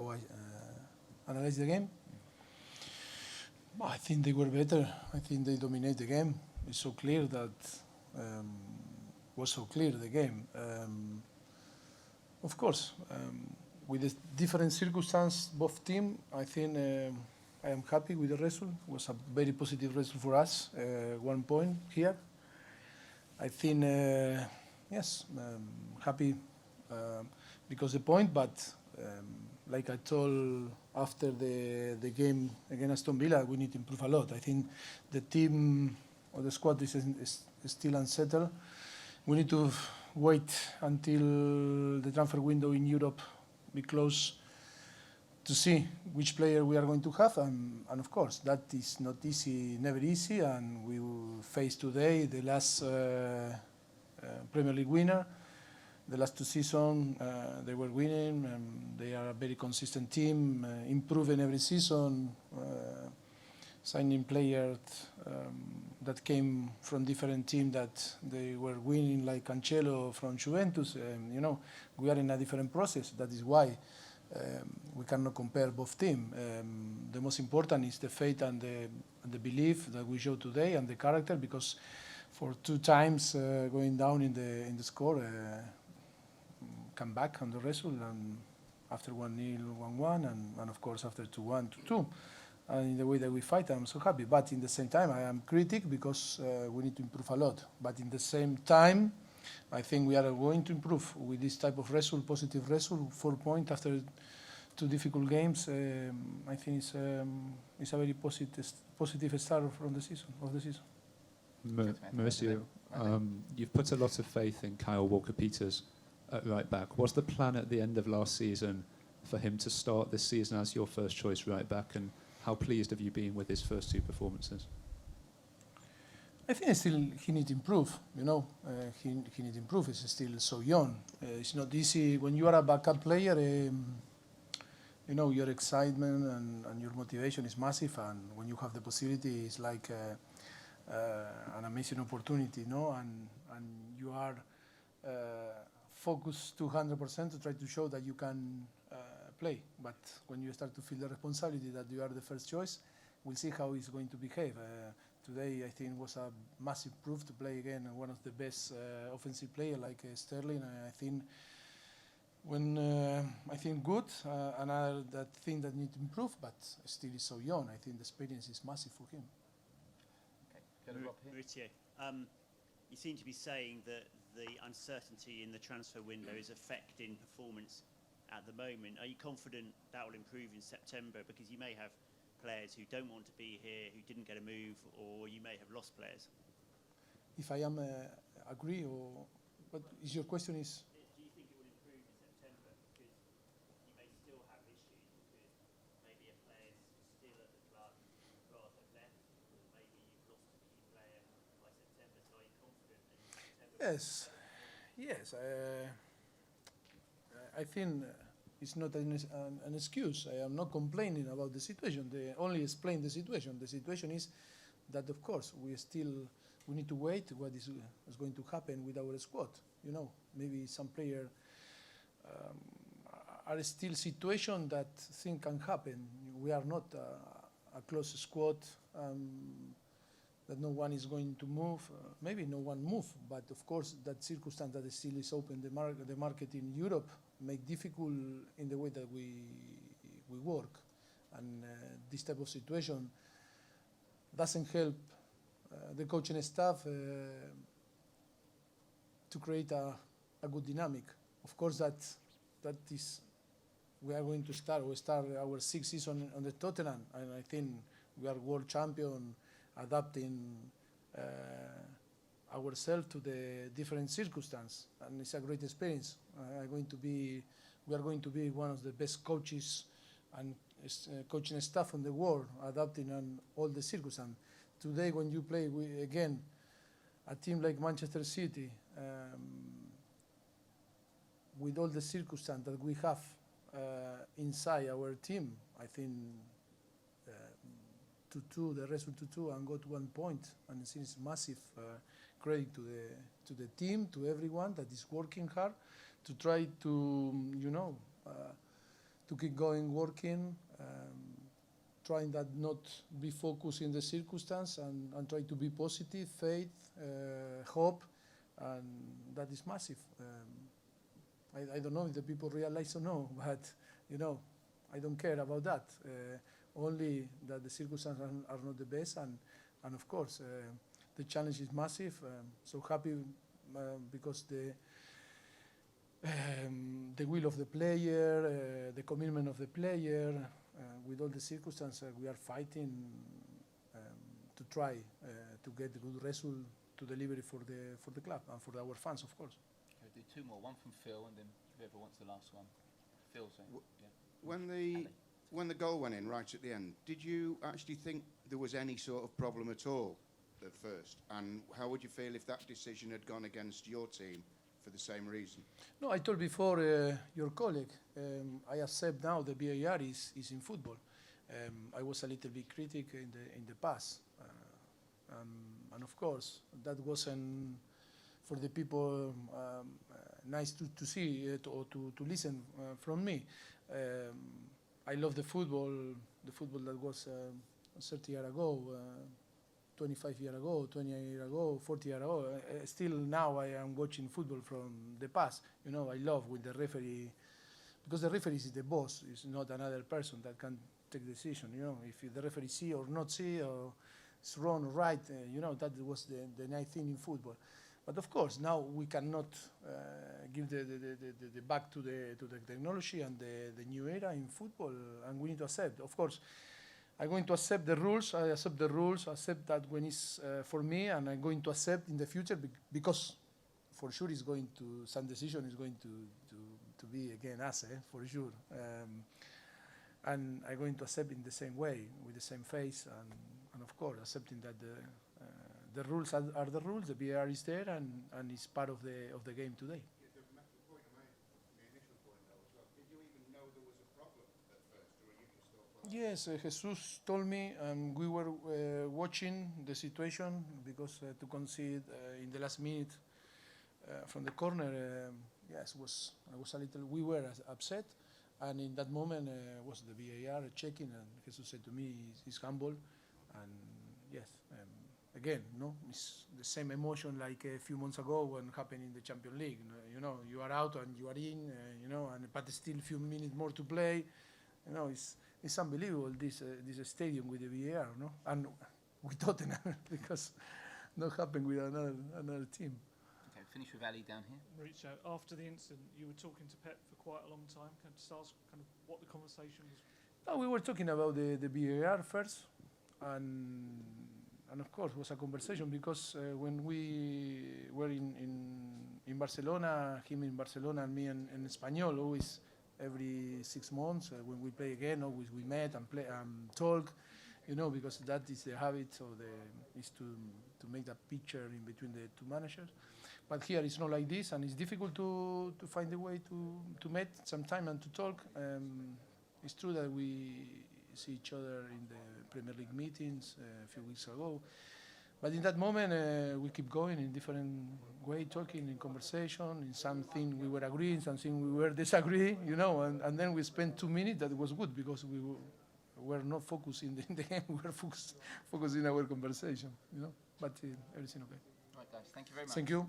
how I analyze the game. I think they were better. I think they dominate the game. It's so clear that was so clear the game. Of course, with the different circumstances, both team, I think I am happy with the result. It was a very positive result for us. 1 point here. I think yes, happy because the point, but like I told after the game against Aston Villa, we need to improve a lot. I think the team or the squad is still unsettled. We need to wait until the transfer window in Europe be closed to see which player we are going to have, and of course that is not easy, never easy, and we will face today the last Premier League winner. The last 2 seasons they were winning, and they are a very consistent team, improving every season, signing players that came from different teams that they were winning, like Cancelo from Juventus. We are in a different process. That is why we cannot compare both teams. The most important is the faith and the belief that we show today, and the character, because for 2 times going down in the score, come back on the result, and after 1-0, 1-1, and of course after 2-1, 2-2. And in the way that we fight, I'm so happy. But in the same time, I am critic because we need to improve a lot. But in the same time, I think we are going to improve with this type of result, positive result, 4 points after 2 difficult games. I think it's a very positive start from the season. Mauricio, you've put a lot of faith in Kyle Walker-Peters at right back. Was the plan at the end of last season for him to start this season as your first choice right back, and how pleased have you been with his first 2 performances? I think still he needs to improve. He needs to improve. He's still so young. It's not easy when you are a backup player. Your excitement and your motivation is massive, and when you have the possibility, it's like an amazing opportunity, and you are focused 200% to try to show that you can play. But when you start to feel the responsibility that you are the first choice, we'll see how he's going to behave. Today, I think, was a massive proof to play again one of the best offensive players like Sterling. I think good. Another thing that needs to improve, but still is so young. I think the experience is massive for him. Mauricio, you seem to be saying that the uncertainty in the transfer window is affecting performance at the moment. Are you confident that will improve in September? Because you may have players who don't want to be here, who didn't get a move, or you may have lost players. If I am agree, or what is your question is? Do you think it will improve in September? Because you may still have issues, because maybe a player is still at the club rather than left, or maybe you've lost a key player by September. So are you confident that in September? Yes. I think it's not an excuse. I am not complaining about the situation. They only explain the situation. The situation is that, of course, we need to wait what is going to happen with our squad. Maybe some players are still situation that things can happen. We are not a close squad. That no one is going to move. Maybe no one move, but of course that circumstance that still is open, the market in Europe make difficult in the way that we work, and this type of situation doesn't help the coaching staff to create a good dynamic. Of course that is we are going to start our 6th season on the Tottenham, and I think we are world champion, adapting ourselves to the different circumstances, and it's a great experience. We are going to be one of the best coaches and coaching staff in the world, adapting on all the circumstances. Today, when you play again a team like Manchester City, with all the circumstances that we have inside our team, I think 2-2, the result 2-2, and got 1 point, and it's massive credit to the team, to everyone that is working hard to try to to keep going, working, trying that not be focused in the circumstance and try to be positive, faith, hope, and that is massive. I don't know if the people realize or no, but I don't care about that. Only that the circumstances are not the best, and of course the challenge is massive. So happy because the will of the player, the commitment of the player, with all the circumstances, we are fighting to try to get a good result to deliver it for the club and for our fans, of course. Okay, do two more. One from Phil, and then whoever wants the last one. Phil, saying, When when the goal went in right at the end, did you actually think there was any sort of problem at all at first? And how would you feel if that decision had gone against your team for the same reason? No, I told before your colleague, I accept now the VAR is in football. I was a little bit critic in the past, and of course that wasn't for the people nice to see or to listen from me. I love the football that was 30 years ago, 25 years ago, 20 years ago, 40 years ago. Still now I am watching football from the past. I love with the referee, because the referee is the boss. It's not another person that can take decision. If the referee see or not see, or it's wrong or right, that was the nice thing in football. But of course, now we cannot give the back to the technology and the new era in football, and we need to accept. Of course, I'm going to accept the rules. I accept the rules. Accept that when it's for me, and I'm going to accept in the future because for sure it's going to some decision is going to be again us, for sure. And I'm going to accept in the same way, with the same face, and of course accepting that the rules are the rules. The VAR is there, and it's part of the game today. The point I made, the initial point though as well, did you even know there was a problem at first, or were you just thought? Yes, Jesus told me, and we were watching the situation because to concede in the last minute from the corner, yes, I was a little. We were upset, and in that moment was the VAR checking, and Jesus said to me, "He's humble," and yes. Again, it's the same emotion like a few months ago when it happened in the Champions League. You are out and you are in, but still a few minutes more to play. It's unbelievable this stadium with the VAR, and with Tottenham because not happened with another team. Okay, finish with Ali down here. Mauricio, after the incident, you were talking to Pep for quite a long time. Can I just ask kind of what the conversation was? No, we were talking about the VAR first, and of course, it was a conversation because when we were in Barcelona, him in Barcelona and me in Espanyol, always every 6 months when we play again, always we met and play talk, because that is the habit is to make that picture in between the two managers. But here it's not like this, and it's difficult to find a way to meet some time and to talk. It's true that we see each other in the Premier League meetings a few weeks ago. But in that moment, we keep going in different way, talking in conversation, in something we were agreeing, something we were disagreeing, and then we spent 2 minutes. That was good because we were not focused in the game. We were focused in our conversation, But everything okay. All right, guys. Thank you very much. Thank you.